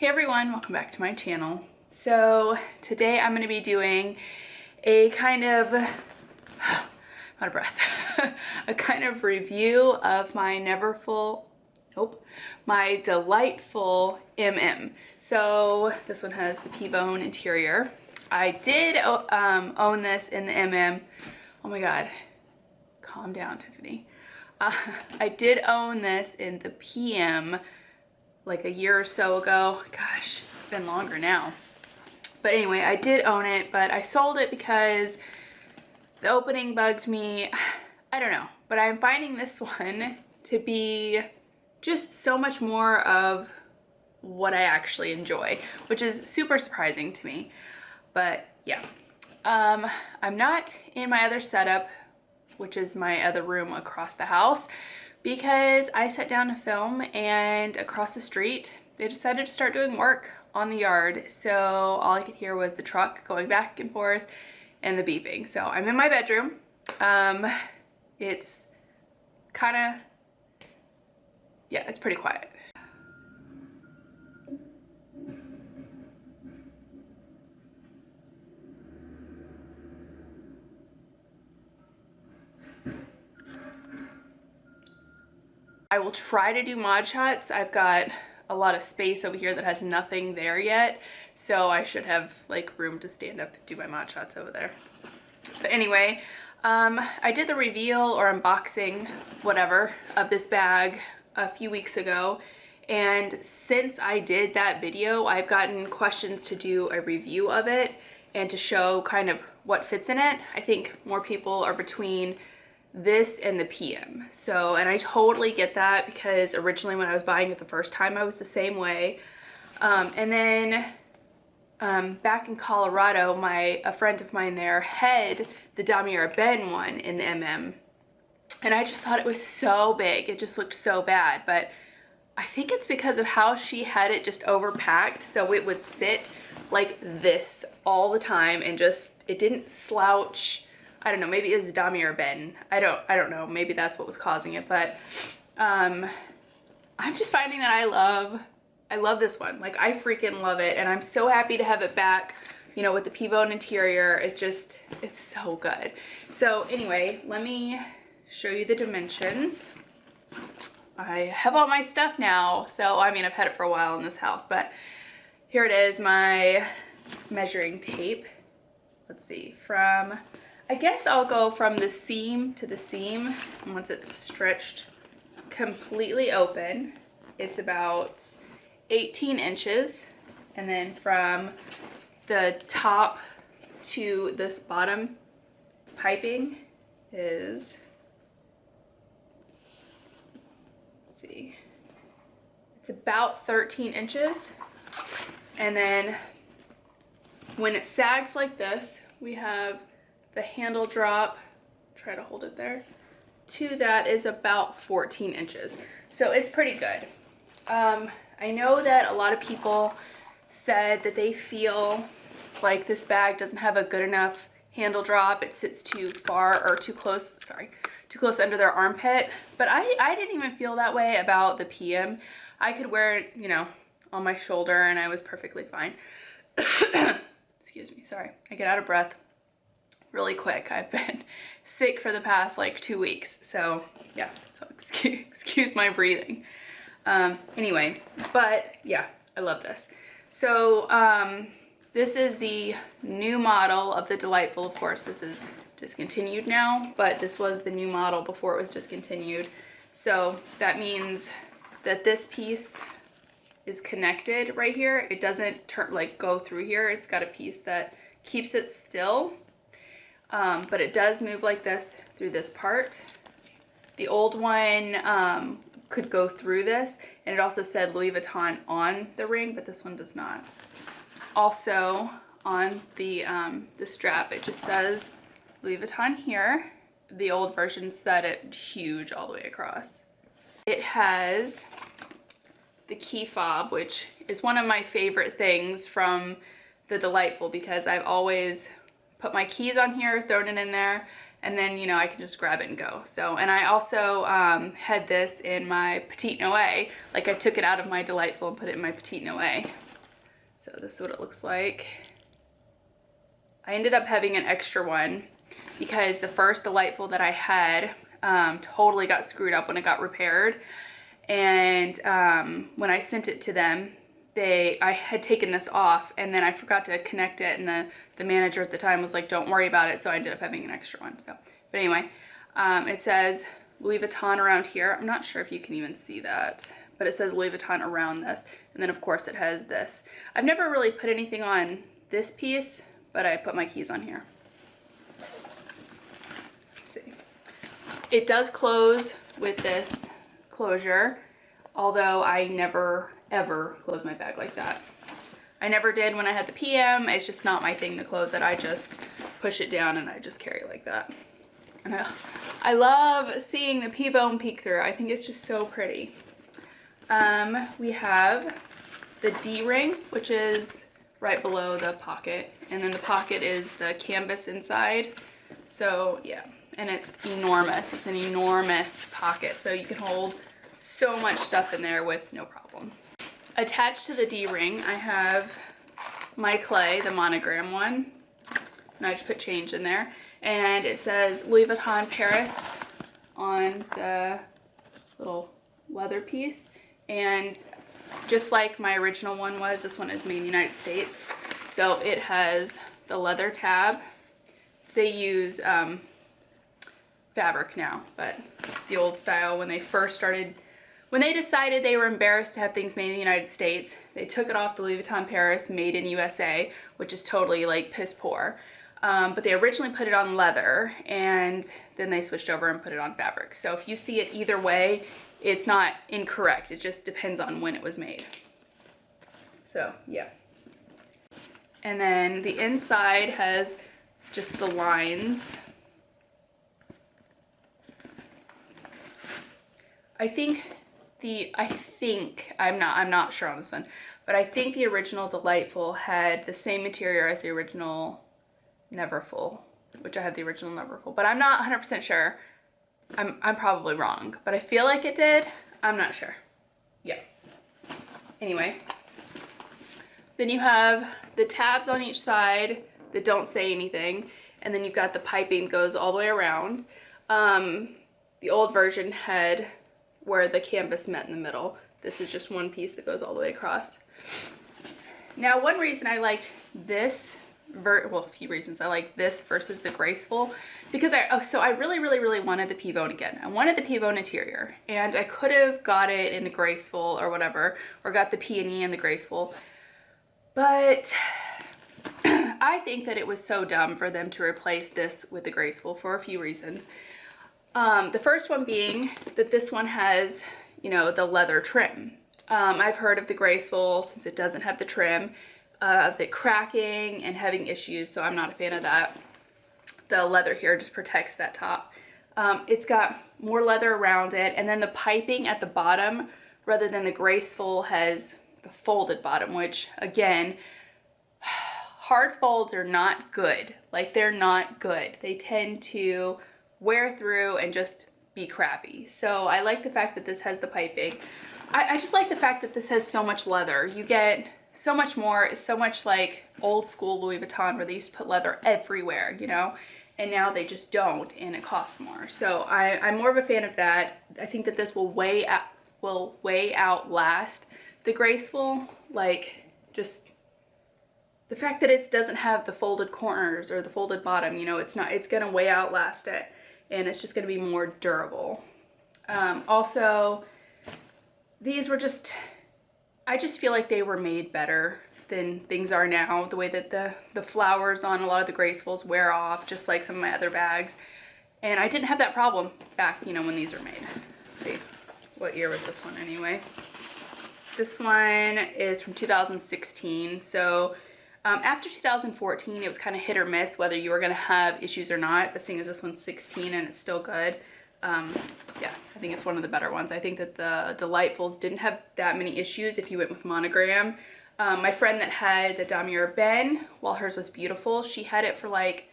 Hey everyone, welcome back to my channel. So today I'm going to be doing a kind of, out of breath, a kind of review of my my delightful MM. So this one has the P-bone interior. I did own this in the MM. Oh my god, calm down, Tiffany. I did own this in the PM like a year or so ago. Gosh, it's been longer now. But anyway, I did own it, but I sold it because the opening bugged me. I don't know, but I'm finding this one to be just so much more of what I actually enjoy, which is super surprising to me. But yeah, I'm not in my other setup, which is my other room across the house, because I sat down to film and across the street they decided to start doing work on the yard. So all I could hear was the truck going back and forth and the beeping. So I'm in my bedroom. It's kind of, yeah, it's pretty quiet. I will try to do mod shots. I've got a lot of space over here that has nothing there yet, so I should have like room to stand up and do my mod shots over there. But anyway, I did the reveal or unboxing, whatever, of this bag a few weeks ago, and since I did that video, I've gotten questions to do a review of it and to show kind of what fits in it. I think more people are between this and the PM. So, and I totally get that, because originally when I was buying it the first time, I was the same way. And then back in Colorado, a friend of mine there had the Damier Ben one in the MM, and I just thought it was so big. It just looked so bad, but I think it's because of how she had it just overpacked, so it would sit like this all the time and just, it didn't slouch. I don't know, maybe it was Damier Ben. I don't know, maybe that's what was causing it, but I'm just finding that I love this one. Like, I freaking love it, and I'm so happy to have it back, you know, with the P-bone interior. It's just, it's so good. So anyway, let me show you the dimensions. I have all my stuff now, so I mean, I've had it for a while in this house, but here it is, my measuring tape. Let's see, I guess I'll go from the seam to the seam, and once it's stretched completely open, it's about 18 inches. And then from the top to this bottom piping is, let's see, it's about 13 inches. And then when it sags like this, we have the handle drop, try to hold it there, to that is about 14 inches. So it's pretty good. I know that a lot of people said that they feel like this bag doesn't have a good enough handle drop. It sits too far, or too close under their armpit. But I didn't even feel that way about the PM. I could wear it, you know, on my shoulder, and I was perfectly fine. Excuse me, sorry, I get out of breath really quick. I've been sick for the past like 2 weeks, so yeah, so excuse my breathing. Anyway, but yeah, I love this. So this is the new model of the Delightful. Of course, this is discontinued now, but this was the new model before it was discontinued. So that means that this piece is connected right here. It doesn't go through here. It's got a piece that keeps it still. But it does move like this through this part. The old one could go through this, and it also said Louis Vuitton on the ring, but this one does not. Also on the strap, it just says Louis Vuitton here. The old version said it huge all the way across. It has the key fob, which is one of my favorite things from the Delightful, because I've always put my keys on here, thrown it in there, and then, you know, I can just grab it and go. So, and I also had this in my Petite Noir. Like, I took it out of my Delightful and put it in my Petite Noir. So this is what it looks like. I ended up having an extra one because the first Delightful that I had totally got screwed up when it got repaired. And when I sent it to them, I had taken this off and then I forgot to connect it, and the manager at the time was like, don't worry about it, so I ended up having an extra one. So, but anyway, it says Louis Vuitton around here. I'm not sure if you can even see that, but it says Louis Vuitton around this, and then of course it has this. I've never really put anything on this piece, but I put my keys on here. Let's see. It does close with this closure, although I never ever close my bag like that. I never did when I had the PM. It's just not my thing to close it. I just push it down and I just carry it like that. And I love seeing the P-bone peek through. I think it's just so pretty. We have the D-ring, which is right below the pocket, and then the pocket is the canvas inside. So yeah, and it's enormous. It's an enormous pocket, so you can hold so much stuff in there with no problem. Attached to the D-ring, I have my clay, the monogram one, and I just put change in there. And it says Louis Vuitton Paris on the little leather piece. And just like my original one was, this one is made in the United States. So it has the leather tab. They use fabric now, but the old style, when they first started, when they decided they were embarrassed to have things made in the United States, they took it off the Louis Vuitton Paris, made in USA, which is totally like piss poor. But they originally put it on leather, and then they switched over and put it on fabric. So if you see it either way, it's not incorrect. It just depends on when it was made. So yeah. And then the inside has just the lines. I'm not sure on this one, but I think the original Delightful had the same material as the original Neverfull, which I have the original Neverfull, but I'm not 100% sure. I'm probably wrong, but I feel like it did. I'm not sure. Yeah. Anyway, then you have the tabs on each side that don't say anything, and then you've got the piping that goes all the way around. The old version had where the canvas met in the middle. This is just one piece that goes all the way across. Now, one reason I liked this, well, a few reasons I like this versus the Graceful, because I really wanted the P-bone again. I wanted the P-bone interior, and I could have got it in the Graceful or whatever, or got the P&E in the Graceful, but I think that it was so dumb for them to replace this with the Graceful for a few reasons. The first one being that this one has, you know, the leather trim. I've heard of the Graceful, since it doesn't have the trim, of it cracking and having issues, so I'm not a fan of that. The leather here just protects that top. It's got more leather around it, and then the piping at the bottom, rather than the Graceful, has the folded bottom, which, again, hard folds are not good. Like, they're not good. They tend to wear through and just be crappy. So I like the fact that this has the piping. I just like the fact that this has so much leather. You get so much more. It's so much like old school Louis Vuitton, where they used to put leather everywhere, you know, and now they just don't, and it costs more. So I'm more of a fan of that. I think that this will way outlast the Graceful. Like, just the fact that it doesn't have the folded corners or the folded bottom, you know, it's gonna way outlast it, and it's just gonna be more durable. Also, these were just, I just feel like they were made better than things are now. The way that the flowers on a lot of the Gracefuls wear off, just like some of my other bags. And I didn't have that problem back, you know, when these were made. Let's see, what year was this one anyway? This one is from 2016. So after 2014, it was kind of hit or miss whether you were gonna have issues or not, but seeing as this one's 16 and it's still good, yeah, I think it's one of the better ones. I think that the Delightfuls didn't have that many issues if you went with monogram. My friend that had the Damier Ben, while hers was beautiful, she had it for like,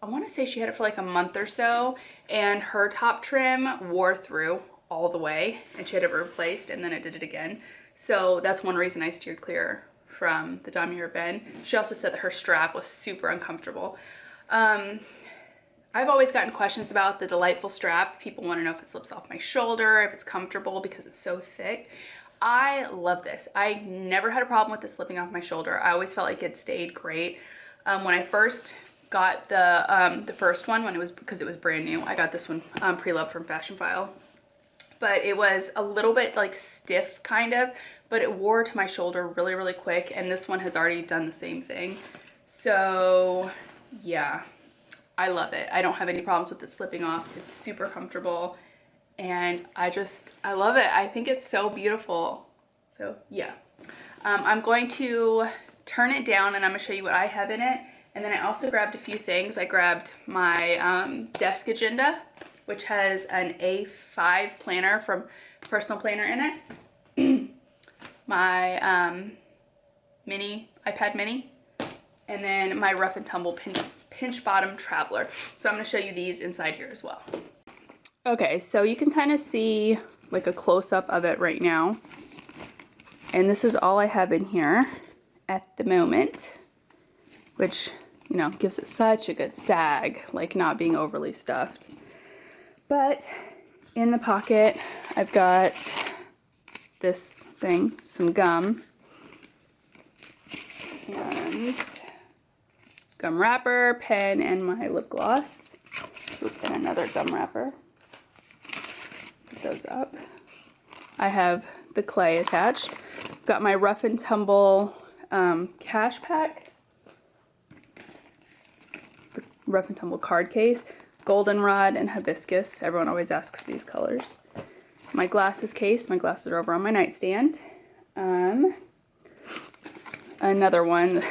I want to say she had it for like a month or so, and her top trim wore through all the way, and she had it replaced, and then it did it again. So that's one reason I steered clear from the Damier Ben. She also said that her strap was super uncomfortable. I've always gotten questions about the Delightful strap. People want to know if it slips off my shoulder, if it's comfortable because it's so thick. I love this. I never had a problem with this slipping off my shoulder. I always felt like it stayed great. When I first got the first one, because it was brand new, I got this one pre-loved from Fashion File. But it was a little bit like stiff kind of, but it wore to my shoulder really, really quick. And this one has already done the same thing. So yeah, I love it. I don't have any problems with it slipping off. It's super comfortable and I love it. I think it's so beautiful. So yeah, I'm going to turn it down and I'm gonna show you what I have in it. And then I also grabbed a few things. I grabbed my desk agenda, which has an A5 planner from Personal Planner in it. My iPad mini, and then my Rough and Tumble pinch bottom traveler. So I'm going to show you these inside here as well. Okay, so you can kind of see like a close-up of it right now. And this is all I have in here at the moment, which, you know, gives it such a good sag, like not being overly stuffed. But in the pocket, I've got this thing, some gum, and gum wrapper, pen, and my lip gloss. Oop, and another gum wrapper. Put those up. I have the clay attached. Got my Rough and Tumble cash pack. The Rough and Tumble card case. Goldenrod and hibiscus. Everyone always asks these colors. My glasses case. My glasses are over on my nightstand. Another one.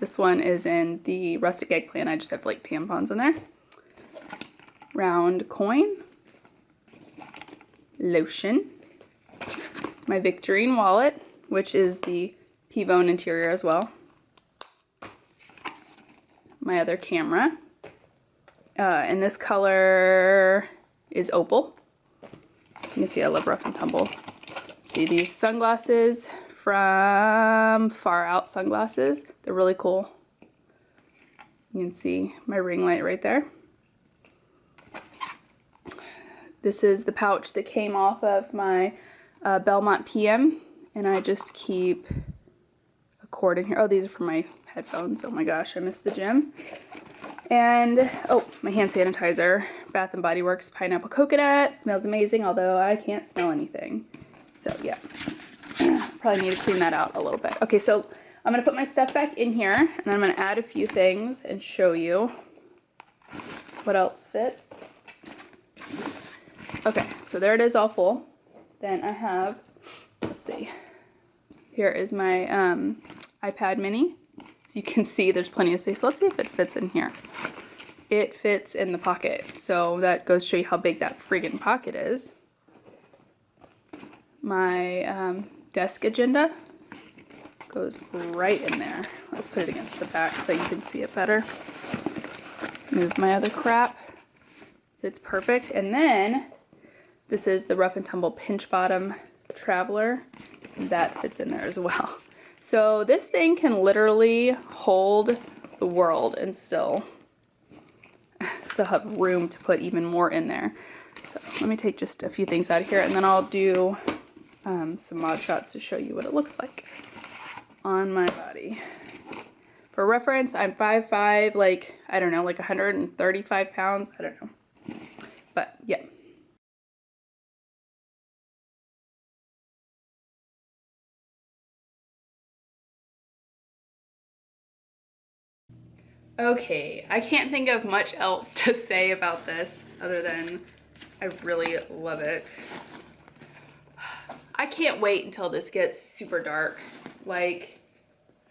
This one is in the rustic eggplant. I just have like tampons in there. Round coin. Lotion. My Victorine wallet, which is the Pivone interior as well. My other camera. And this color is opal. You can see I love Rough and Tumble. See these sunglasses from Far Out Sunglasses. They're really cool. You can see my ring light right there. This is the pouch that came off of my Belmont PM, and I just keep a cord in here. Oh, these are for my headphones. Oh my gosh, I missed the gym. And, oh, my hand sanitizer, Bath & Body Works Pineapple Coconut. Smells amazing, although I can't smell anything. So, yeah. Probably need to clean that out a little bit. Okay, so I'm going to put my stuff back in here, and then I'm going to add a few things and show you what else fits. Okay, so there it is all full. Then I have, let's see, here is my iPad mini. So you can see there's plenty of space. Let's see if it fits in here. It fits in the pocket. So that goes to show you how big that friggin' pocket is. My desk agenda goes right in there. Let's put it against the back so you can see it better. Move my other crap. Fits perfect. And then this is the Rough and Tumble pinch bottom traveler. That fits in there as well. So this thing can literally hold the world and still have room to put even more in there. So let me take just a few things out of here, and then I'll do some mod shots to show you what it looks like on my body. For reference, I'm 5'5", like, I don't know, like 135 pounds. I don't know. But yeah. Okay, I can't think of much else to say about this other than I really love it. I can't wait until this gets super dark. Like,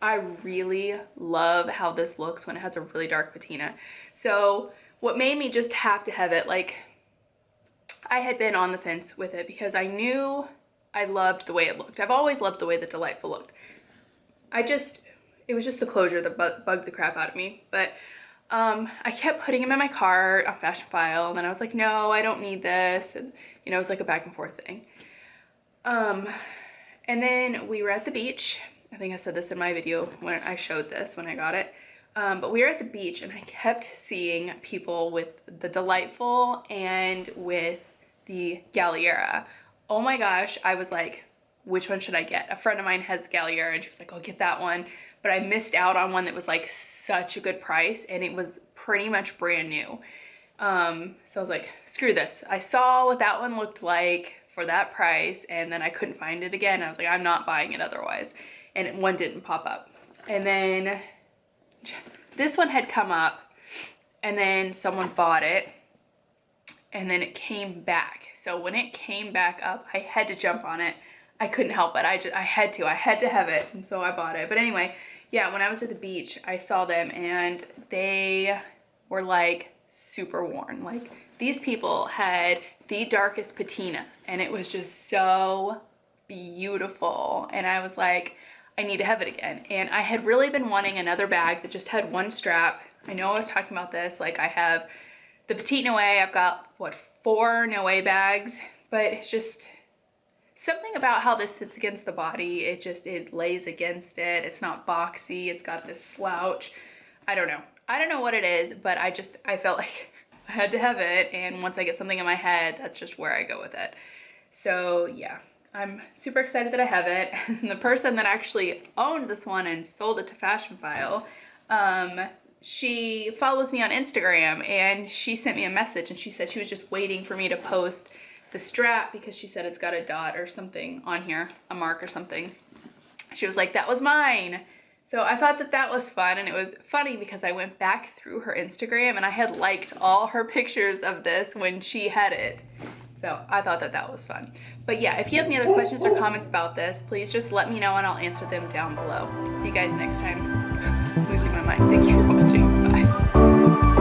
I really love how this looks when it has a really dark patina. So what made me just have to have it, like, I had been on the fence with it because I knew I loved the way it looked. I've always loved the way the Delightful looked. It was just the closure that bugged the crap out of me. But I kept putting them in my cart on Fashion File, and then I was like, no, I don't need this. And, you know, it was like a back and forth thing. And then we were at the beach, I think I said this in my video when I showed this when I got it. But we were at the beach and I kept seeing people with the Delightful and with the Galliera. Oh my gosh, I was like, which one should I get? A friend of mine has Galliera and she was like, oh, get that one. But I missed out on one that was like such a good price and it was pretty much brand new. So I was like, screw this. I saw what that one looked like for that price and then I couldn't find it again. I was like, I'm not buying it otherwise. And one didn't pop up. And then this one had come up and then someone bought it and then it came back. So when it came back up, I had to jump on it. I couldn't help it. I had to have it. And so I bought it. But anyway, yeah, when I was at the beach, I saw them and they were like super worn. Like these people had the darkest patina and it was just so beautiful. And I was like, I need to have it again. And I had really been wanting another bag that just had one strap. I know I was talking about this, like I have the Petite Noe, I've got what, 4 Noe bags, but it's just something about how this sits against the body. It lays against it. It's not boxy. It's got this slouch. I don't know what it is, but I felt like I had to have it. And once I get something in my head, that's just where I go with it. So yeah, I'm super excited that I have it. And the person that actually owned this one and sold it to Fashion File, she follows me on Instagram and she sent me a message and she said she was just waiting for me to post the strap because she said it's got a dot or something on here, a mark or something. She was like, that was mine. So I thought that was fun, and it was funny because I went back through her Instagram and I had liked all her pictures of this when she had it. So I thought that was fun. But yeah, if you have any other questions or comments about this, please just let me know and I'll answer them down below. See you guys next time. I'm losing my mind. Thank you for watching. Bye.